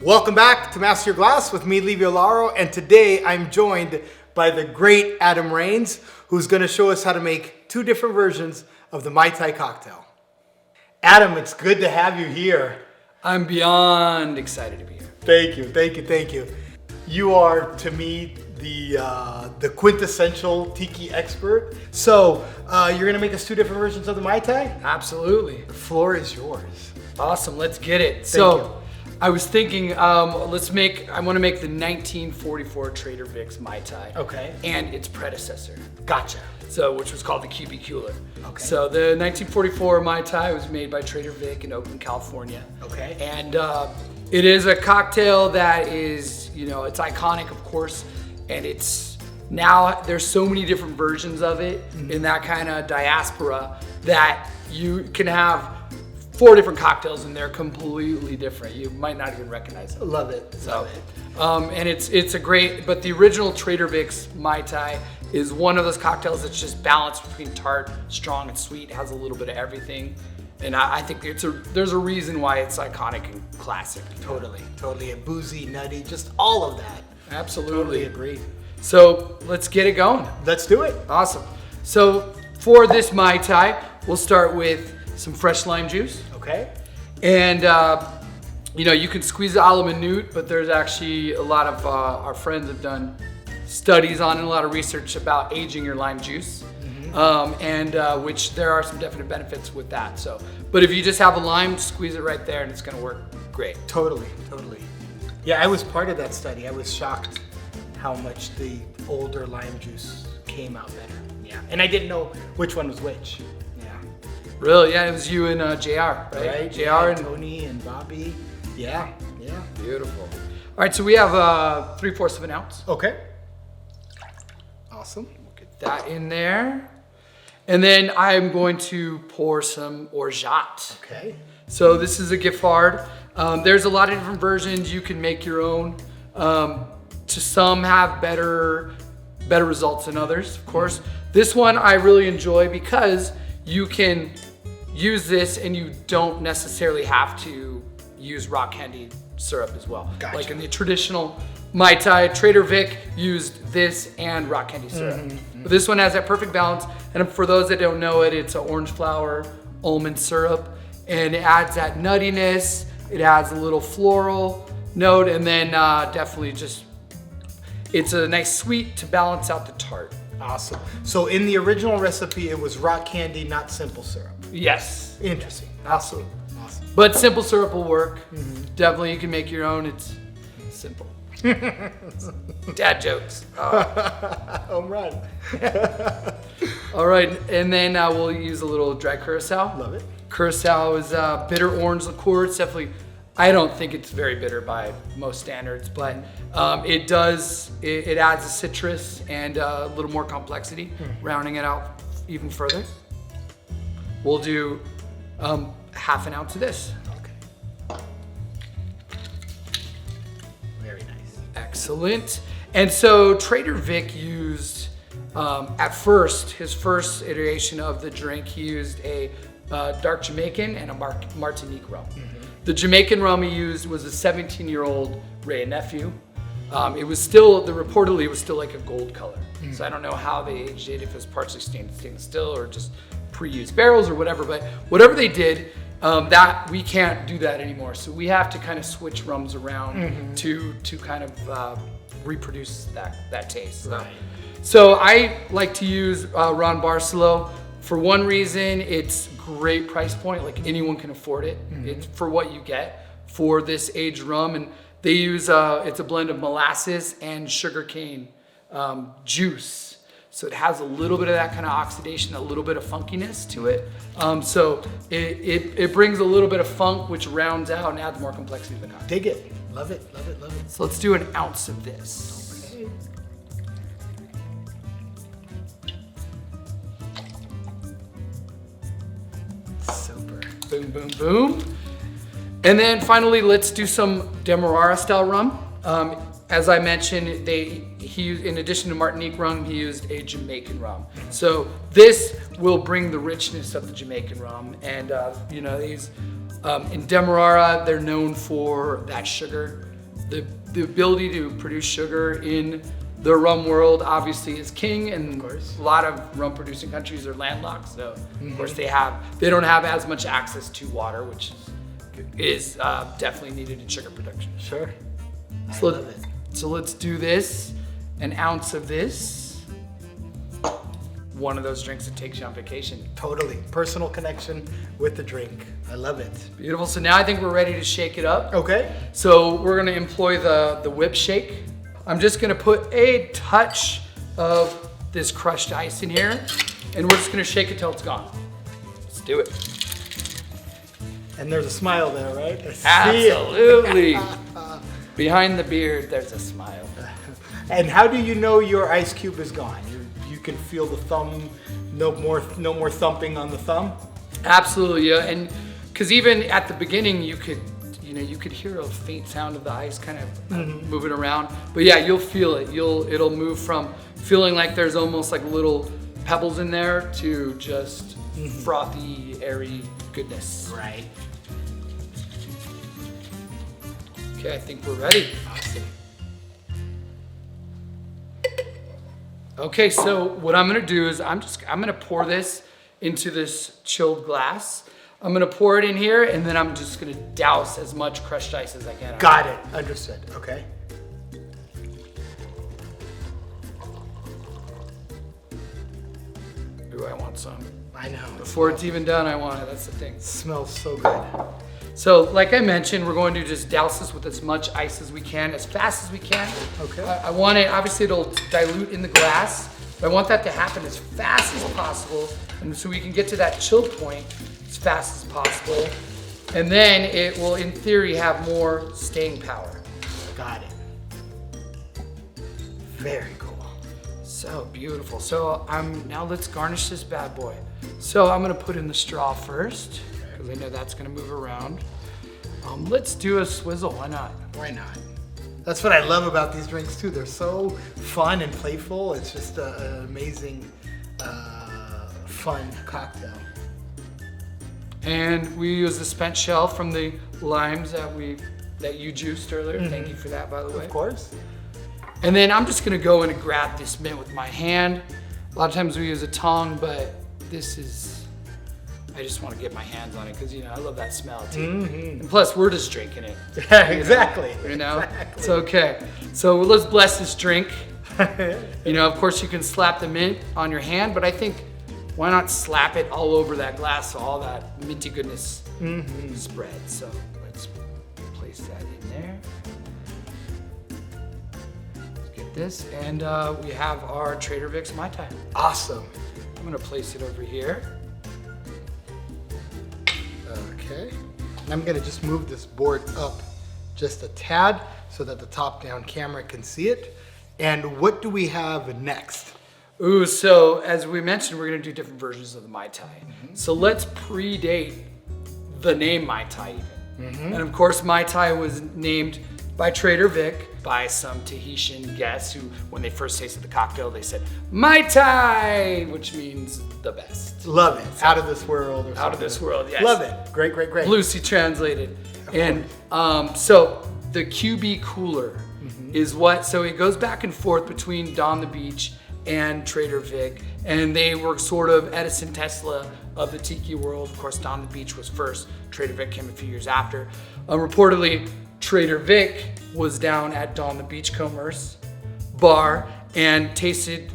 Welcome back to Master Your Glass with me, Livio Lauro, and today I'm joined by the great Adam Rains, who's going to show us how to make two different versions of the Mai Tai cocktail. Adam, it's good to have you here. I'm beyond excited to be here. Thank you. You are, to me, the quintessential Tiki expert. So, you're going to make us two different versions of the Mai Tai? Absolutely. The floor is yours. Awesome, let's get it. Thank you. I was thinking, I want to make the 1944 Trader Vic's Mai Tai. Okay. And its predecessor. Gotcha. Which was called the QB Cooler. Okay. So the 1944 Mai Tai was made by Trader Vic in Oakland, California. Okay. And it is a cocktail that is, it's iconic, of course, and it's now there's so many different versions of it in that kind of diaspora that you can have 4 different cocktails and they're completely different. You might not even recognize it. Love it. And it's a great, but the original Trader Vic's Mai Tai is one of those cocktails that's just balanced between tart, strong, and sweet. It has a little bit of everything. And I think there's a reason why it's iconic and classic. Totally. A boozy, nutty, just all of that. Absolutely. Totally agree. So let's get it going. Let's do it. Awesome. So for this Mai Tai, we'll start with some fresh lime juice. Okay. And you can squeeze it a la minute, but there's actually a lot of our friends have done studies on and a lot of research about aging your lime juice, which there are some definite benefits with that. But if you just have a lime, squeeze it right there and it's gonna work great. Totally. Yeah, I was part of that study. I was shocked how much the older lime juice came out better. Yeah, and I didn't know which one was which. Yeah. Really? Yeah, it was you and JR, right? JR and Tony and Bobby. Yeah. Beautiful. All right, so we have 3/4 of an ounce. Okay. Awesome. We'll get that in there. And then I'm going to pour some Orgeat. Okay. So this is a Giffard. There's a lot of different versions. You can make your own. To some have better results than others, of course. This one I really enjoy because you can use this and you don't necessarily have to use rock candy syrup as well. Gotcha. Like in the traditional Mai Tai, Trader Vic used this and rock candy syrup. But this one has that perfect balance. And for those that don't know it, it's an orange flower, almond syrup, and it adds that nuttiness. It adds a little floral note, and then definitely it's a nice sweet to balance out the tart. Awesome. So in the original recipe, it was rock candy, not simple syrup. Yes. Interesting. Absolutely. Awesome. But simple syrup will work. Definitely, you can make your own. It's simple. Dad jokes. Home run. All right, and then we'll use a little dry curacao. Love it. Curacao is bitter orange liqueur. It's definitely, I don't think it's very bitter by most standards, but it adds a citrus and a little more complexity, rounding it out even further. We'll do 1/2 ounce of this. Okay. Very nice. Excellent. And so Trader Vic used, at first, his first iteration of the drink, he used a dark Jamaican and a Martinique rum. The Jamaican rum he used was a 17-year-old Ray Nephew. It was reportedly it was still like a gold color. So I don't know how they aged it, if it was partially stainless steel or just pre-used barrels or whatever, but whatever they did, that we can't do that anymore. So we have to kind of switch rums around to kind of reproduce that taste. Right. So I like to use Ron Barcelo. For one reason, it's great price point, like anyone can afford it. It's for what you get for this aged rum, and they use it's a blend of molasses and sugarcane juice. So it has a little bit of that kind of oxidation, a little bit of funkiness to it. So it brings a little bit of funk, which rounds out and adds more complexity to the cocktail. Dig it. Love it. So let's do 1 ounce of this. Okay. Super. Boom, boom, boom. And then finally, let's do some Demerara style rum. As I mentioned, he used, in addition to Martinique rum, he used a Jamaican rum. So this will bring the richness of the Jamaican rum. And these in Demerara, they're known for that sugar the ability to produce sugar in the rum world obviously is king, and a lot of rum producing countries are landlocked. So of course they don't have as much access to water, which is definitely needed in sugar production. Sure. So let's do this. An ounce of this. One of those drinks that takes you on vacation. Totally. Personal connection with the drink. I love it. Beautiful. So now I think we're ready to shake it up. Okay. So we're gonna employ the whip shake. I'm just gonna put a touch of this crushed ice in here, and we're just gonna shake it till it's gone. Let's do it. And there's a smile there, right? I see Absolutely. Behind the beard, there's a smile. And how do you know your ice cube is gone? You can feel the thumb, no more thumping on the thumb? Absolutely, yeah. And because even at the beginning, you could hear a faint sound of the ice kind of moving around. But yeah, you'll feel it. It'll move from feeling like there's almost like little pebbles in there to just frothy, airy goodness. Right. Okay, I think we're ready. Awesome. Okay, so what I'm gonna do is I'm gonna pour this into this chilled glass. I'm gonna pour it in here, and then I'm just gonna douse as much crushed ice as I can. Got it. Understood. Okay. Ooh, I want some. I know. Before it's even done, I want it. That's the thing. It smells so good. So, like I mentioned, we're going to just douse this with as much ice as we can, as fast as we can. Okay. I want it, obviously it'll dilute in the glass, but I want that to happen as fast as possible, and so we can get to that chill point as fast as possible. And then it will, in theory, have more staying power. Got it. Very cool. So beautiful. So now let's garnish this bad boy. So I'm gonna put in the straw first, because I know that's gonna move around. Let's do a swizzle, why not? Why not? That's what I love about these drinks too. They're so fun and playful. It's just an amazing, fun cocktail. And we use the spent shell from the limes that you juiced earlier. Thank you for that, by the way. Of course. And then I'm just gonna go in and grab this mint with my hand. A lot of times we use a tongue, but I just want to get my hands on it because I love that smell too. And plus, we're just drinking it. Yeah, exactly. Exactly. It's okay. So let's bless this drink. Of course, you can slap the mint on your hand, but I think why not slap it all over that glass so all that minty goodness spreads. So let's place that in there. Let's get this, and we have our Trader Vic's Mai Tai. Awesome. I'm gonna place it over here. Okay. And I'm gonna just move this board up just a tad so that the top-down camera can see it. And what do we have next? Ooh, so as we mentioned, we're gonna do different versions of the Mai Tai. So let's predate the name Mai Tai even. And of course, Mai Tai was named by Trader Vic by some Tahitian guests who, when they first tasted the cocktail, they said, Mai Tai, which means the best. Love it. Out of this world or something. Out of this world, yes. Love it. Great, great, great. Loosely translated. And so the QB cooler is what, so it goes back and forth between Don the Beach and Trader Vic, and they were sort of Edison Tesla of the Tiki world. Of course, Don the Beach was first. Trader Vic came a few years after. Reportedly, Trader Vic was down at Don the Beachcomber's bar and tasted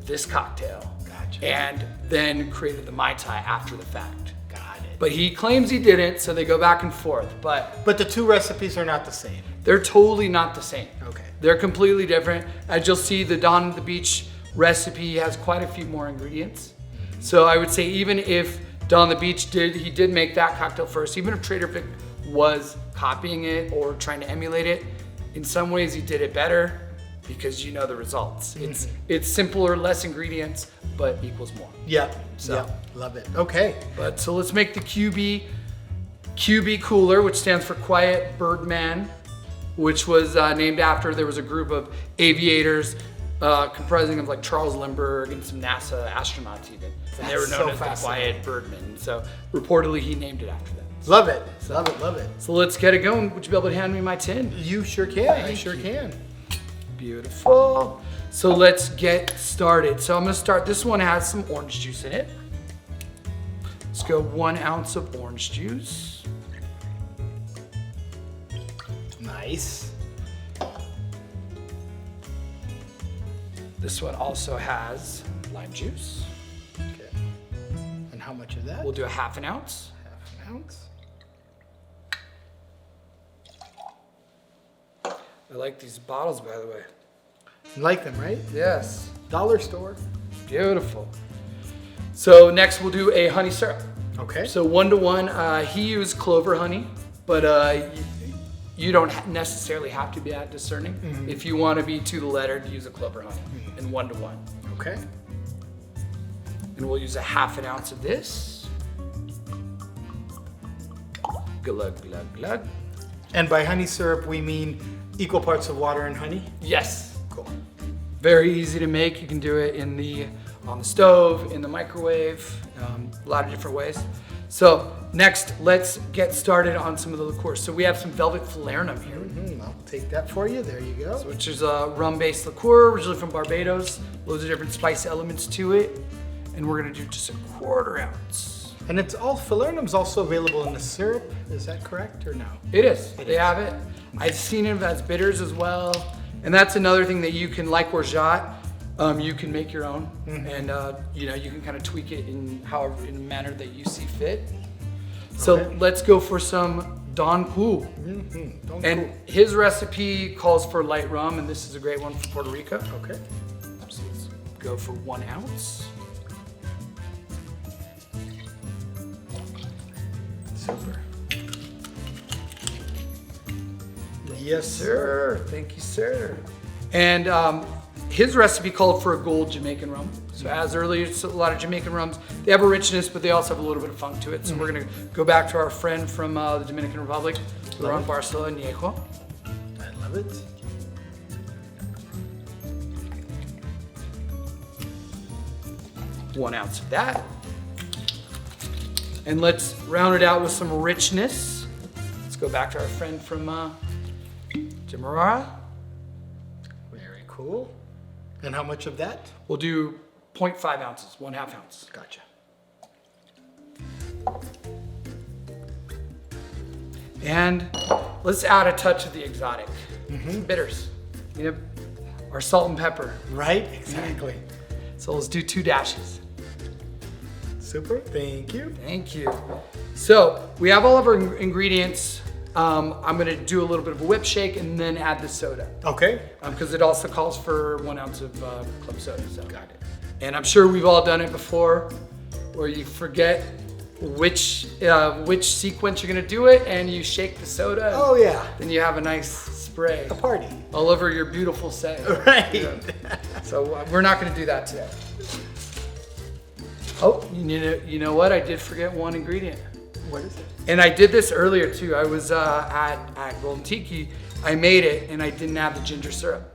this cocktail. Gotcha. And then created the Mai Tai after the fact. Got it. But he claims he didn't, so they go back and forth. But the two recipes are not the same. they're totally not the same. Okay. They're completely different. As you'll see, the Don the Beach recipe has quite a few more ingredients. So I would say even if Don the Beach did make that cocktail first, even if Trader Vic was copying it or trying to emulate it, in some ways he did it better because you know the results. It's simpler, less ingredients, but equals more. Yeah. So. Yeah. Love it. Okay. But so let's make the QB cooler, which stands for Quiet Birdman, which was named after, there was a group of aviators comprising of like Charles Lindbergh and some NASA astronauts even. And they were known as the Quiet Birdmen. So reportedly he named it after them. Love it. Love it. Love it. So let's get it going. Would you be able to hand me my tin? You sure can. I sure can. Beautiful. So let's get started. So I'm gonna start, this one has some orange juice in it. Let's go 1 ounce of orange juice. Nice. This one also has lime juice. Okay. And how much of that? We'll do a 1/2 ounce. 1/2 ounce. I like these bottles, by the way. You like them, right? Yes. Dollar store. Beautiful. So next we'll do a honey syrup. Okay. So 1 to 1, he used clover honey, but you don't necessarily have to be that discerning. If you want to be to the letter, use a clover honey in 1 to 1. Okay. And we'll use a 1/2 ounce of this. Glug, glug, glug. And by honey syrup, we mean equal parts of water and honey? Yes. Cool. Very easy to make. You can do it on the stove, in the microwave, a lot of different ways. So next, let's get started on some of the liqueurs. So we have some Velvet Falernum here, I'll take that for you. There you go. which is a rum-based liqueur, originally from Barbados. Loads of different spice elements to it. And we're gonna do just a 1/4 ounce. And it's all Falernum's also available in the syrup. Is that correct or no? It is. They have it. I've seen it as bitters as well. And that's another thing that you can, like Orgeat, you can make your own. And you can kind of tweak it in a manner that you see fit. So Okay. let's go for some Don Q. And his recipe calls for light rum, and this is a great one for Puerto Rico. Okay. So let's go for 1 ounce. Super. Yes, sir. Thank you, sir. And his recipe called for a gold Jamaican rum. So as earlier, a lot of Jamaican rums, they have a richness, but they also have a little bit of funk to it. So we're gonna go back to our friend from the Dominican Republic, Lauro Barcelona Añejo. I love it. One ounce of that. And let's round it out with some richness. Let's go back to our friend from Demerara. Very cool. And how much of that? We'll do 0.5 ounces, 1/2 ounce. Gotcha. And let's add a touch of the exotic. Bitters. Our salt and pepper. Right? Exactly. So let's do 2 dashes. Super. Thank you. Thank you. So we have all of our ingredients. I'm gonna do a little bit of a whip shake and then add the soda. Okay. Because it also calls for 1 ounce of club soda. So. Got it. And I'm sure we've all done it before, where you forget which sequence you're gonna do it, and you shake the soda. Oh yeah. Then you have a nice spray A party. all over your beautiful set. Right. So we're not gonna do that today. Oh, you know what? I did forget one ingredient. What is it? And I did this earlier too. I was at Golden Tiki. I made it and I didn't have the ginger syrup.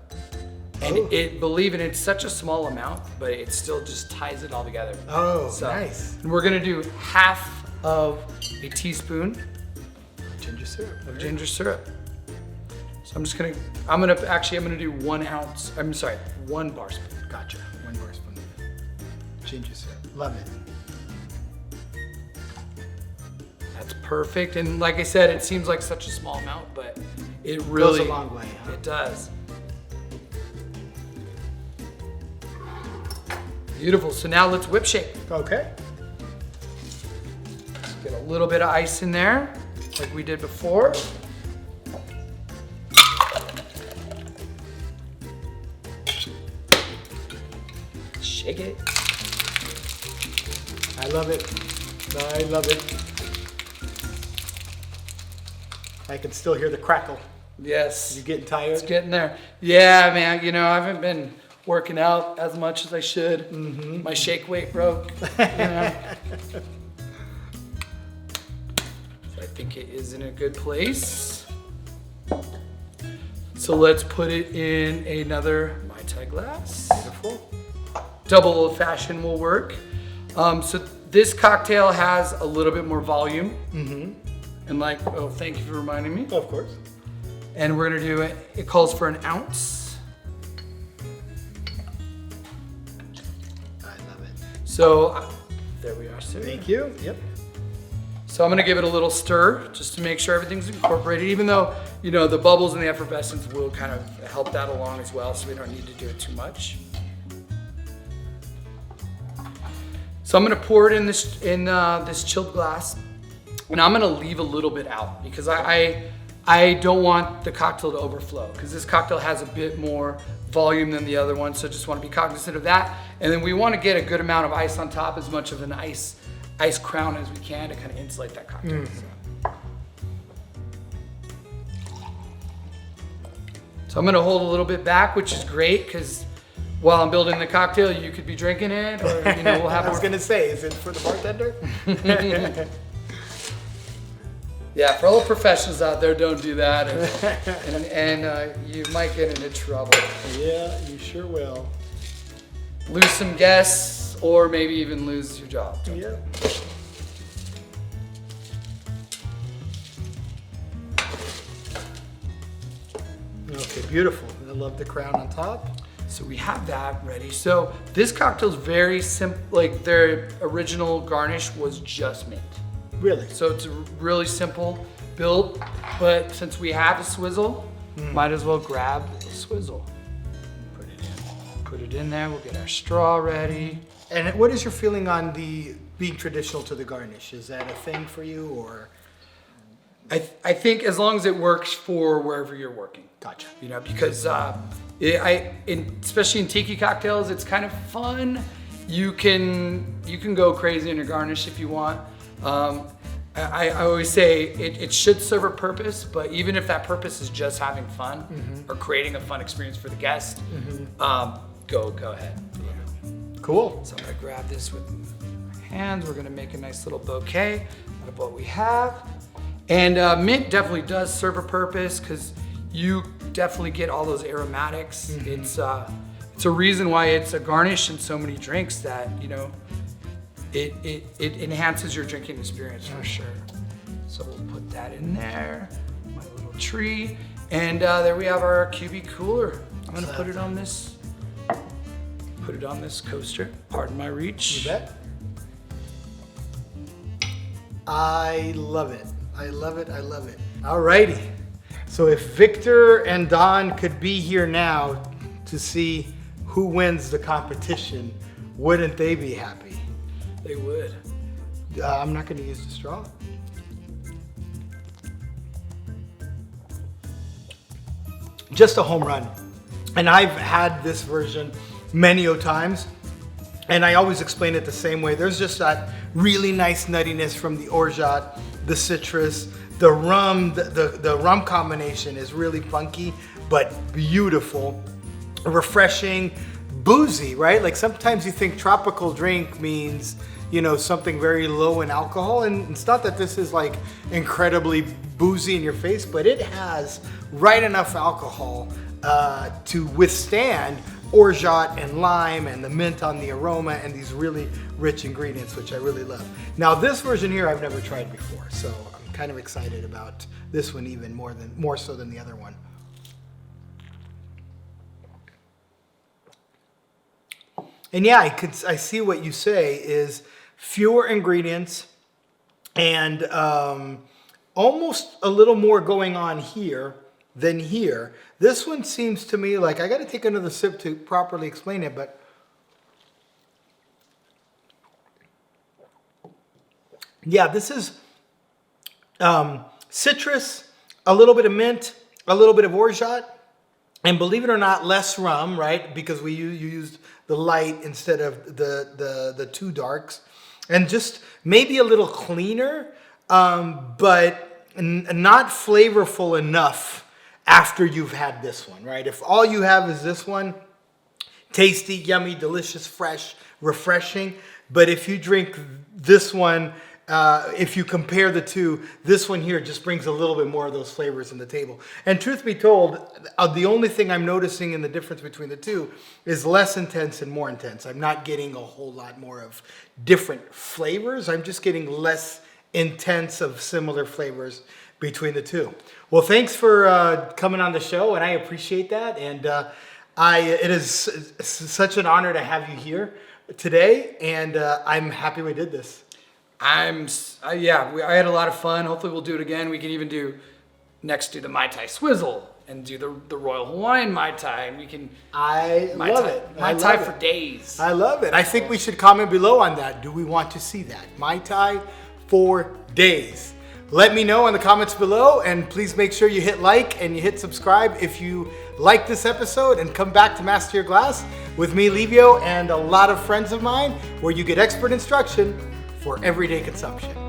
And believe it, it's such a small amount, but it still just ties it all together. Oh, So, nice. And we're gonna do 1/2 of a teaspoon Ginger syrup. of ginger syrup. So I'm gonna do 1 ounce. I'm sorry, 1 bar spoon. Gotcha. 1 bar spoon. Ginger syrup. Love it. That's perfect. And like I said, it seems like such a small amount, but it really Goes a long way, huh? It does. Beautiful. So now let's whip shake. Okay. Get a little bit of ice in there, like we did before. Shake it. I love it. I love it. I can still hear the crackle. Yes. You getting tired? It's getting there. Yeah, man. I haven't been working out as much as I should. My shake weight broke. So I think it is in a good place. So let's put it in another Mai Tai glass. Beautiful. Double old fashioned will work. So this cocktail has a little bit more volume. And like, oh, thank you for reminding me. Of course. And we're gonna do it. It calls for 1 ounce. I love it. So there we are, sir. Thank you. Yep. So I'm gonna give it a little stir just to make sure everything's incorporated, even though, you know, the bubbles and the effervescence will kind of help that along as well, so we don't need to do it too much. So I'm gonna pour it in this chilled glass, and I'm gonna leave a little bit out because I don't want the cocktail to overflow because this cocktail has a bit more volume than the other one, so just want to be cognizant of that. And then we want to get a good amount of ice on top, as much of an ice crown as we can to kind of insulate that cocktail. So I'm gonna hold a little bit back, which is great because while I'm building the cocktail, you could be drinking it, or you know, we'll have. I was gonna say, is it for the bartender? Yeah, for all the professionals out there, don't do that, and you might get into trouble. Yeah, you sure will. Lose some guests, or maybe even lose your job. Yeah. Okay, beautiful. I love the crown on top. So we have that ready. So this cocktail is very simple. Like their original garnish was just mint. Really? So it's a really simple build, but since we have a swizzle, might as well grab a swizzle. Put it in. Put it in there. We'll get our straw ready. And what is your feeling on the being traditional to the garnish? Is that a thing for you, or? I think as long as it works for wherever you're working. Gotcha. You know, because especially in tiki cocktails, it's kind of fun. You can go crazy in your garnish if you want. I always say it should serve a purpose, but even if that purpose is just having fun or creating a fun experience for the guest, go ahead. Cool. So I'm gonna grab this with my hands. We're gonna make a nice little bouquet out of what we have. And mint definitely does serve a purpose because you definitely get all those aromatics. It's a reason why it's a garnish in so many drinks that, you know, it enhances your drinking experience for sure. So we'll put that in there, my little tree. And there we have our QB cooler. I'm gonna put it on this coaster. Pardon my reach. You bet. I love it. I love it. I love it. Alrighty. So if Victor and Don could be here now to see who wins the competition, wouldn't they be happy? They would. I'm not going to use the straw. Just a home run. And I've had this version many times, and I always explain it the same way. There's just that really nice nuttiness from the orgeat, the citrus, the rum. The rum combination is really funky, but beautiful, refreshing, boozy, right? Like sometimes you think tropical drink means, you know, something very low in alcohol, and it's not that this is like incredibly boozy in your face, but it has right enough alcohol to withstand orgeat and lime and the mint on the aroma and these really rich ingredients, which I really love. Now this version here I've never tried before, so I'm kind of excited about this one even more so than the other one. And yeah, I see what you say is fewer ingredients and almost a little more going on here than here. This one seems to me like, I got to take another sip to properly explain it, but yeah, this is citrus, a little bit of mint, a little bit of orgeat, and believe it or not, less rum, right? Because you used the light instead of the two darks, and just maybe a little cleaner, but not flavorful enough after you've had this one, right? If all you have is this one, tasty, yummy, delicious, fresh, refreshing. But if you drink this one, if you compare the two, this one here just brings a little bit more of those flavors in the table. And truth be told, the only thing I'm noticing in the difference between the two is less intense and more intense. I'm not getting a whole lot more of different flavors. I'm just getting less intense of similar flavors between the two. Well, thanks for coming on the show, and I appreciate that. And it is such an honor to have you here today, and I'm happy we did this. I had a lot of fun. Hopefully we'll do it again. We can even do next to the Mai Tai Swizzle and do the Royal Hawaiian Mai Tai. And we can Mai Tai for days. I love it. I think we should comment below on that. Do we want to see that? Mai Tai for days. Let me know in the comments below, and please make sure you hit like and you hit subscribe if you like this episode, and come back to Master Your Glass with me, Livio, and a lot of friends of mine, where you get expert instruction for everyday consumption.